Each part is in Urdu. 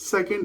2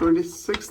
26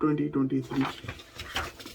2023।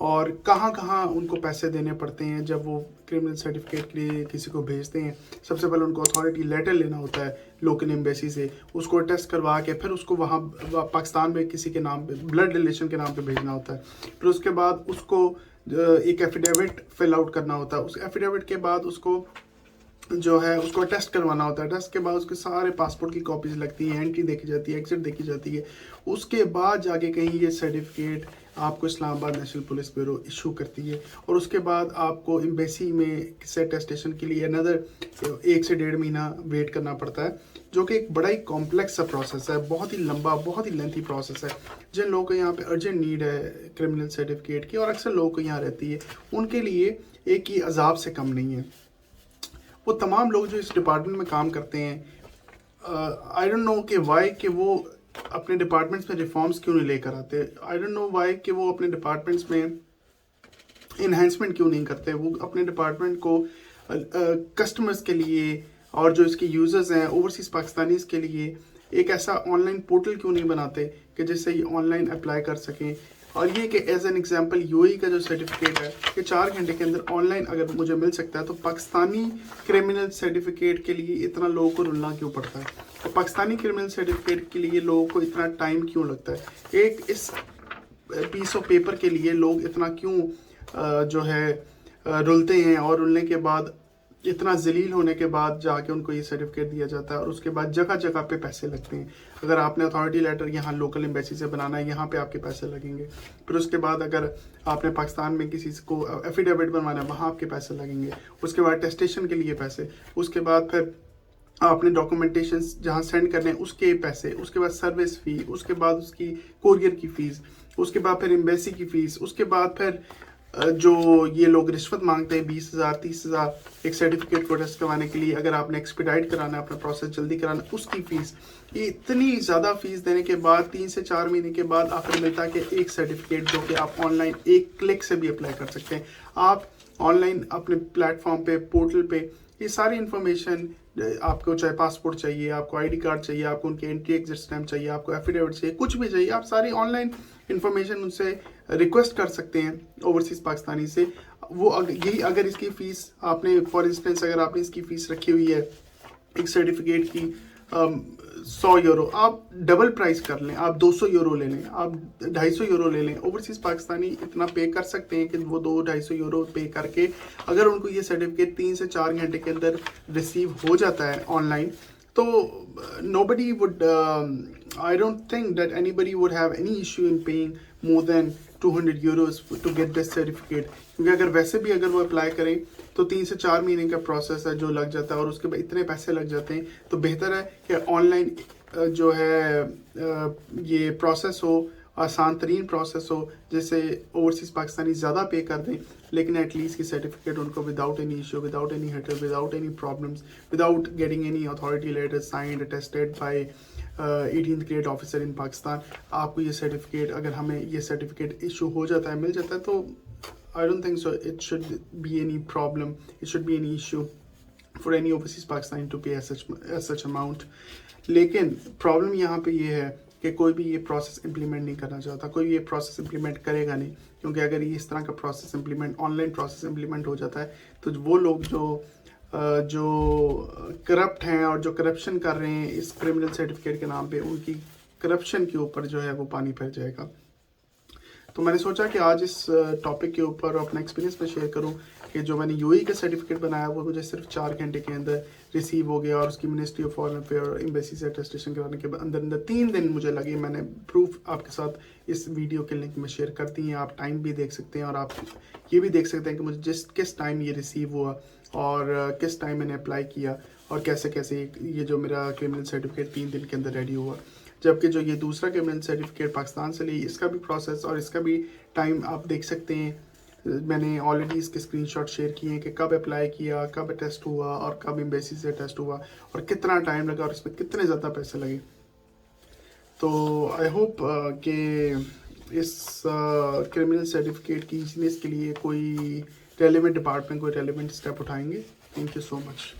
اور کہاں کہاں ان کو پیسے دینے پڑتے ہیں جب وہ کرمنل سرٹیفکیٹ کے لیے کسی کو بھیجتے ہیں. سب سے پہلے ان کو اتھارٹی لیٹر لینا ہوتا ہے لوکل ایمبیسی سے, اس کو ٹیسٹ کروا کے پھر اس کو وہاں پاکستان میں کسی کے نام پہ بلڈ ریلیشن کے نام پہ بھیجنا ہوتا ہے. پھر اس کے بعد اس کو ایک ایفیڈیوٹ فل آؤٹ کرنا ہوتا ہے. اس ایفیڈیوٹ کے بعد اس کو جو ہے اس کو ٹیسٹ کروانا ہوتا ہے. ٹیسٹ کے بعد اس کے سارے پاسپورٹ کی کاپیز لگتی ہیں, انٹری دیکھی جاتی ہے, ایگزٹ دیکھی جاتی ہے. اس کے بعد جا کے کہیں یہ سرٹیفکیٹ آپ کو اسلام آباد نیشنل پولیس بیورو ایشو کرتی ہے. اور اس کے بعد آپ کو ایمبیسی میں سے اٹیسٹیشن کے لیے اندر 1 سے 1.5 مہینہ ویٹ کرنا پڑتا ہے, جو کہ ایک بڑا ہی کمپلیکس سا پروسیس ہے, بہت ہی لمبا, بہت ہی لینتھی پروسیس ہے. جن لوگوں کو یہاں پہ ارجنٹ نیڈ ہے کرمنل سرٹیفکیٹ کی, اور اکثر لوگوں کو یہاں رہتی ہے, ان کے لیے ایک ہی عذاب سے کم نہیں ہے. وہ تمام لوگ جو اس ڈپارٹمنٹ میں کام کرتے ہیں, آئی ڈونٹ نو کہ وائی کہ وہ اپنے ڈپارٹمنٹس میں ریفارمز کیوں نہیں لے کر آتے. آئی ڈونٹ نو وائی کہ وہ اپنے ڈپارٹمنٹس میں انہینسمنٹ کیوں نہیں کرتے. وہ اپنے ڈپارٹمنٹ کو کسٹمرز کے لیے اور جو اس کے یوزرز ہیں اوورسیز پاکستانیز کے لیے ایک ایسا آن لائن پورٹل کیوں نہیں بناتے کہ جس سے یہ آن لائن اپلائی کر سکیں. اور یہ کہ ایز این ایگزامپل یو اے کا جو سرٹیفکیٹ ہے کہ 4 گھنٹے کے اندر آن لائن اگر مجھے مل سکتا ہے, تو پاکستانی کرمنل سرٹیفکیٹ کے لیے اتنا لوگوں کو رلنا کیوں پڑتا ہے, اور پاکستانی کرمنل سرٹیفکیٹ کے لیے لوگوں کو اتنا ٹائم کیوں لگتا ہے. ایک اس پیس آف پیپر کے لیے لوگ اتنا کیوں جو ہے رلتے ہیں, اور رلنے کے بعد اتنا ذلیل ہونے کے بعد جا کے ان کو یہ سرٹیفکیٹ دیا جاتا ہے, اور اس کے بعد جگہ جگہ پہ پیسے لگتے ہیں. اگر آپ نے اتھارٹی لیٹر یہاں لوکل ایمبیسی سے بنانا ہے, یہاں پہ آپ کے پیسے لگیں گے. پھر اس کے بعد اگر آپ نے پاکستان میں کسی کو ایفیڈیوٹ بنوانا ہے, وہاں آپ کے پیسے لگیں گے. اس کے بعد ٹیسٹیشن کے لیے پیسے, اس کے بعد پھر آپ نے ڈاکومنٹیشن جہاں سینڈ کرنے ہیں اس کے پیسے, اس کے بعد سروس فی, اس کے بعد اس کی کوریئر کی فیس, اس کے بعد پھر ایمبیسی کی فیس, اس کے بعد پھر جو یہ لوگ رشوت مانگتے ہیں 20,000 30,000 ایک سرٹیفکیٹ کو ٹیسٹ کروانے کے لیے, اگر آپ نے ایکسپیڈائٹ کرانا ہے, اپنا پروسیس جلدی کرانا, اس کی فیس. یہ اتنی زیادہ فیس دینے کے بعد 3 سے 4 مہینے کے بعد آخر ملتا ہے کہ ایک سرٹیفکیٹ جو کہ آپ آن لائن ایک کلک سے بھی اپلائی کر سکتے ہیں. آپ آن لائن اپنے پلیٹ فارم پہ, پورٹل پہ یہ ساری انفارمیشن, آپ کو چاہے پاسپورٹ چاہیے, آپ کو آئی ڈی کارڈ چاہیے, آپ کو ان کے انٹری ایگزٹ اسٹیمپ چاہیے, آپ کو ایفیڈیوٹ چاہیے, کچھ بھی چاہیے, آپ ساری آن لائن انفارمیشن ان سے ریکویسٹ کر سکتے ہیں اوورسیز پاکستانی سے. وہ یہی اگر اس کی فیس آپ نے فار انسٹنس اگر آپ نے اس کی فیس رکھی ہوئی ہے ایک سرٹیفکیٹ کی 100 یورو, آپ ڈبل پرائز کر لیں, آپ 200 یورو لے لیں, آپ 250 یورو لے لیں. اوورسیز پاکستانی اتنا پے کر سکتے ہیں کہ وہ 200-250 یورو پے کر کے اگر ان کو یہ سرٹیفکیٹ 3 سے 4 گھنٹے کے اندر ریسیو ہو جاتا ہے آن لائن, تو nobody would I don't think that anybody would have any issue in paying more than 200 euros to get this certificate. کیونکہ اگر ویسے بھی اگر وہ اپلائی کریں تو 3 سے 4 مہینے کا پروسیس ہے جو لگ جاتا ہے, اور اس کے بعد اتنے پیسے لگ جاتے ہیں. تو بہتر ہے کہ آن لائن جو ہے یہ پروسیس ہو, آسان ترین پروسیس ہو, جس سے اوورسیز پاکستانی زیادہ پے کر دیں, لیکن ایٹ لیسٹ کی سرٹیفکیٹ ان کو without any issue, without any hater, without any problems, without getting any authority letter signed attested by 18th grade officer in Pakistan, آپ کو یہ سرٹیفکیٹ, اگر ہمیں یہ سرٹیفکیٹ ایشو ہو جاتا ہے, مل جاتا ہے, تو I don't think so it should be any problem, it should be any issue for any overseas Pakistani to pay as such amount. لیکن پرابلم یہاں پہ یہ ہے کہ کوئی بھی یہ پروسیس امپلیمنٹ نہیں کرنا چاہتا, کوئی بھی یہ پروسیس امپلیمنٹ کرے گا نہیں, کیونکہ اگر یہ اس طرح کا process implement online process implement ہو جاتا ہے, تو وہ لوگ جو کرپٹ ہیں اور جو کرپشن کر رہے ہیں اس کرمنل سرٹیفکیٹ کے نام پہ, ان کی کرپشن کے اوپر جو ہے وہ پانی پھر جائے گا. تو میں نے سوچا کہ آج اس ٹاپک کے اوپر اپنا ایکسپیرینس میں شیئر کروں کہ جو میں نے یو اے کا سرٹیفکیٹ بنایا وہ مجھے صرف 4 گھنٹے کے اندر ریسیو ہو گیا, اور اس کی منسٹری آف فارن افیئر اور ایمبیسی سے اٹیسٹیشن کرانے کے اندر 3 دن مجھے لگے. میں نے پروف آپ کے ساتھ اس ویڈیو کے لنک میں شیئر کر دی ہیں, آپ ٹائم بھی دیکھ سکتے ہیں, اور آپ یہ بھی دیکھ سکتے ہیں کہ مجھے کس ٹائم یہ ریسیو ہوا اور کس ٹائم میں نے اپلائی کیا, اور کیسے یہ جو میرا کرمنل سرٹیفکیٹ 3 دن کے اندر ریڈی ہوا. جبکہ جو یہ دوسرا کرمنل سرٹیفکیٹ پاکستان سے لی, اس کا بھی پروسیس اور اس کا بھی ٹائم آپ دیکھ سکتے ہیں. میں نے آلریڈی اس کے اسکرین شاٹ شیئر کیے ہیں کہ کب اپلائی کیا, کب ٹیسٹ ہوا, اور کب ایمبیسی سے ٹیسٹ ہوا, اور کتنا ٹائم لگا, اور اس میں کتنے زیادہ پیسے لگے. تو آئی ہوپ کہ اس کرمنل سرٹیفکیٹ کی ایزینس کے لیے کوئی ریلیونٹ ڈپارٹمنٹ کوئی ریلیونٹ اسٹیپ اٹھائیں گے. Thank you so much.